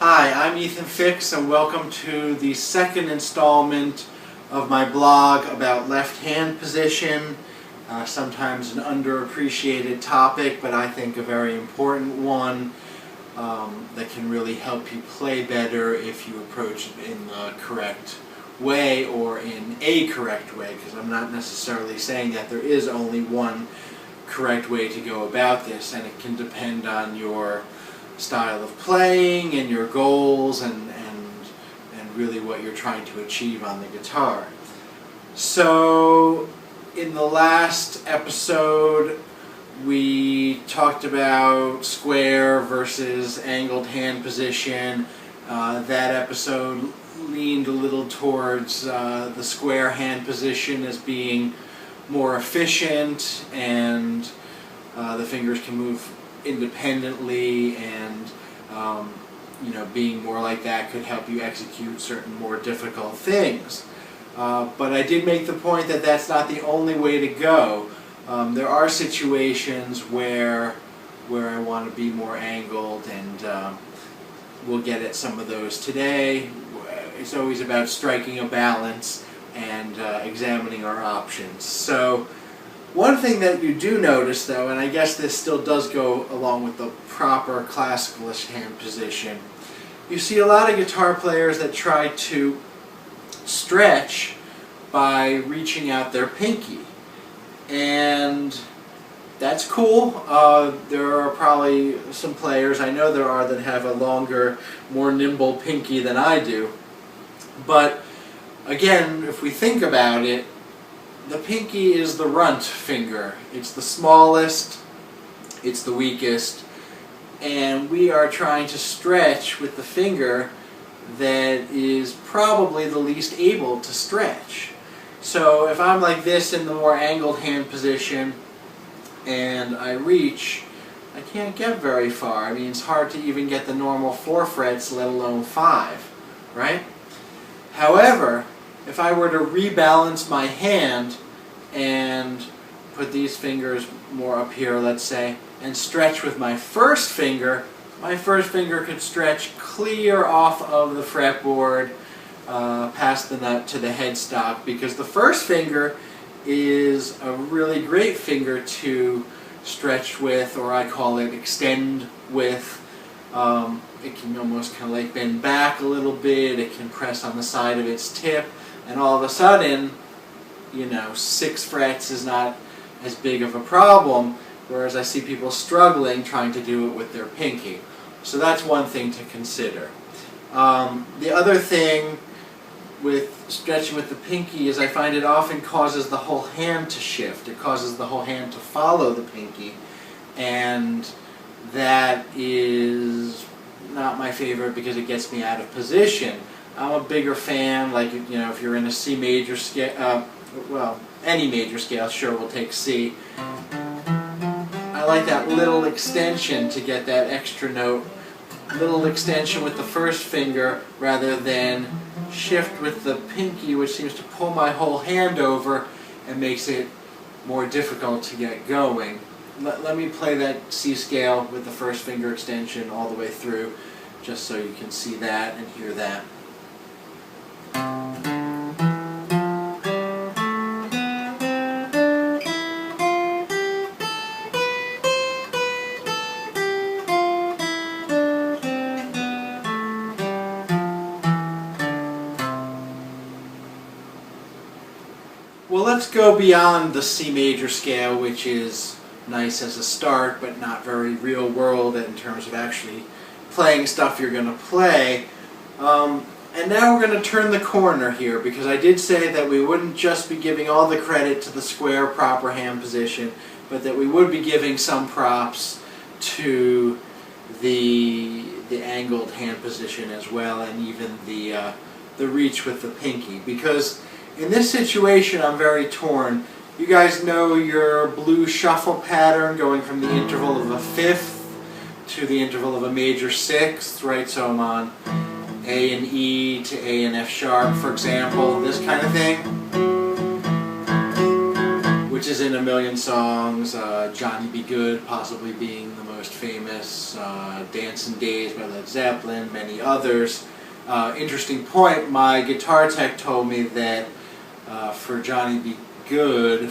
Hi, I'm Ethan Fiks and welcome to the second installment of my blog about left hand position. Sometimes an underappreciated topic, but I think a very important one that can really help you play better if you approach it in the correct way or in a correct way, because I'm not necessarily saying that there is only one correct way to go about this, and it can depend on your style of playing and your goals and really what you're trying to achieve on the guitar. So in the last episode we talked about square versus angled hand position. That episode leaned a little towards the square hand position as being more efficient, and the fingers can move independently, and being more like that could help you execute certain more difficult things. But I did make the point that that's not the only way to go. There are situations where I want to be more angled, and we'll get at some of those today. It's always about striking a balance and examining our options. So one thing that you do notice, though, and I guess this still does go along with the proper classicalist hand position, you see a lot of guitar players that try to stretch by reaching out their pinky. And that's cool. There are probably some players, I know there are, that have a longer, more nimble pinky than I do. But again, if we think about it, the pinky is the runt finger. It's the smallest, it's the weakest, and we are trying to stretch with the finger that is probably the least able to stretch. So if I'm like this in the more angled hand position and I reach, I can't get very far. I mean, it's hard to even get the normal 4 frets, let alone 5, right? However, if I were to rebalance my hand and put these fingers more up here, let's say, and stretch with my first finger could stretch clear off of the fretboard, past the nut to the headstock, because the first finger is a really great finger to stretch with, or I call it extend with. It can almost kind of like bend back a little bit, it can press on the side of its tip, and all of a sudden, 6 frets is not as big of a problem, whereas I see people struggling trying to do it with their pinky. So that's one thing to consider. The other thing with stretching with the pinky is I find it often causes the whole hand to shift. It causes the whole hand to follow the pinky, and that is not my favorite because it gets me out of position. I'm a bigger fan, like, if you're in a C major scale, well, any major scale, sure, we'll take C. I like that little extension to get that extra note, little extension with the first finger rather than shift with the pinky, which seems to pull my whole hand over and makes it more difficult to get going. Let me play that C scale with the first finger extension all the way through, just so you can see that and hear that. Well, let's go beyond the C major scale, which is nice as a start, but not very real world in terms of actually playing stuff you're going to play. And now we're going to turn the corner here, because I did say that we wouldn't just be giving all the credit to the square proper hand position, but that we would be giving some props to the angled hand position as well, and even the reach with the pinky. Because in this situation I'm very torn. You guys know your blue shuffle pattern going from the interval of a 5th to the interval of a major 6th, right? So I'm on A and E to A and F sharp, for example, this kind of thing, which is in a million songs, Johnny B. Good possibly being the most famous, Dancing Days by Led Zeppelin, many others. Interesting point, my guitar tech told me that for Johnny B. Good,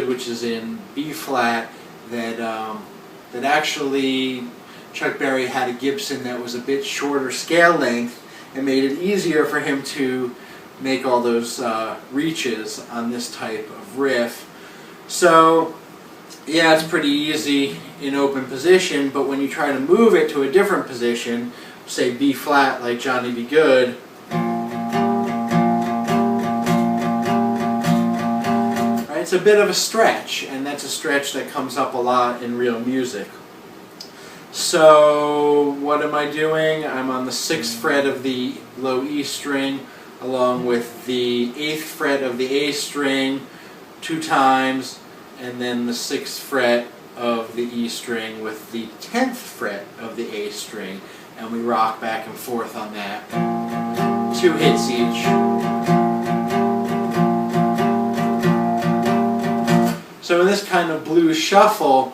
which is in B flat, that actually Chuck Berry had a Gibson that was a bit shorter scale length and made it easier for him to make all those reaches on this type of riff. So yeah, it's pretty easy in open position, but when you try to move it to a different position, say B flat like Johnny B. Good, right, it's a bit of a stretch, and that's a stretch that comes up a lot in real music. So what am I doing? I'm on the 6th fret of the low E string along with the 8th fret of the A string 2 times, and then the 6th fret of the E string with the 10th fret of the A string, and we rock back and forth on that. 2 hits each. So in this kind of blues shuffle,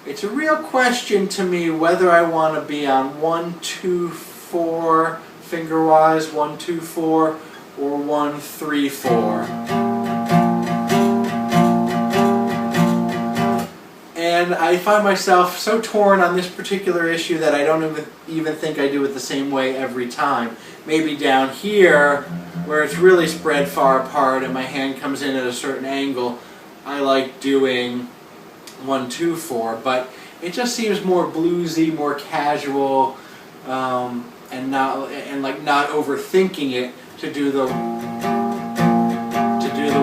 it's a real question to me whether I want to be on 1, 2, 4 finger-wise, 1, 2, 4, or 1, 3, 4. And I find myself so torn on this particular issue that I don't even think I do it the same way every time. Maybe down here, where it's really spread far apart and my hand comes in at a certain angle, I like doing 1, 2, 4, but it just seems more bluesy, more casual, and not overthinking it to do the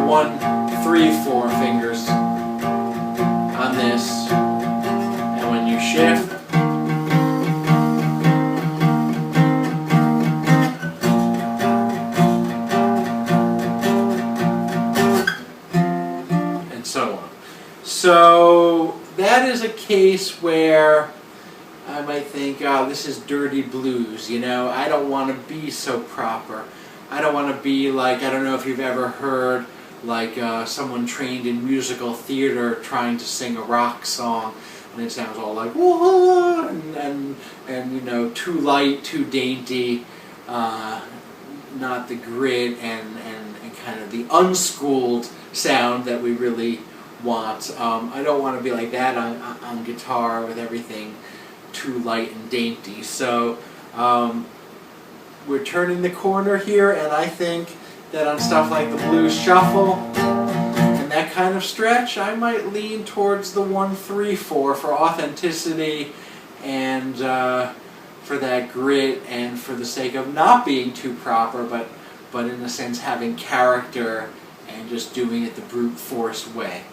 1, 3, 4 fingers on this. And when you shift, and so on. So that is a case where I might think, oh, this is dirty blues, you know, I don't want to be so proper. I don't want to be like, I don't know if you've ever heard like someone trained in musical theater trying to sing a rock song, and it sounds all like, whoa, and you know, too light, too dainty, not the grit and kind of the unschooled sound that we really want. I don't want to be like that on guitar with everything too light and dainty. So we're turning the corner here, and I think that on stuff like the blues shuffle and that kind of stretch, I might lean towards the 1, 3, 4 for authenticity and for that grit and for the sake of not being too proper, but in a sense having character and just doing it the brute force way.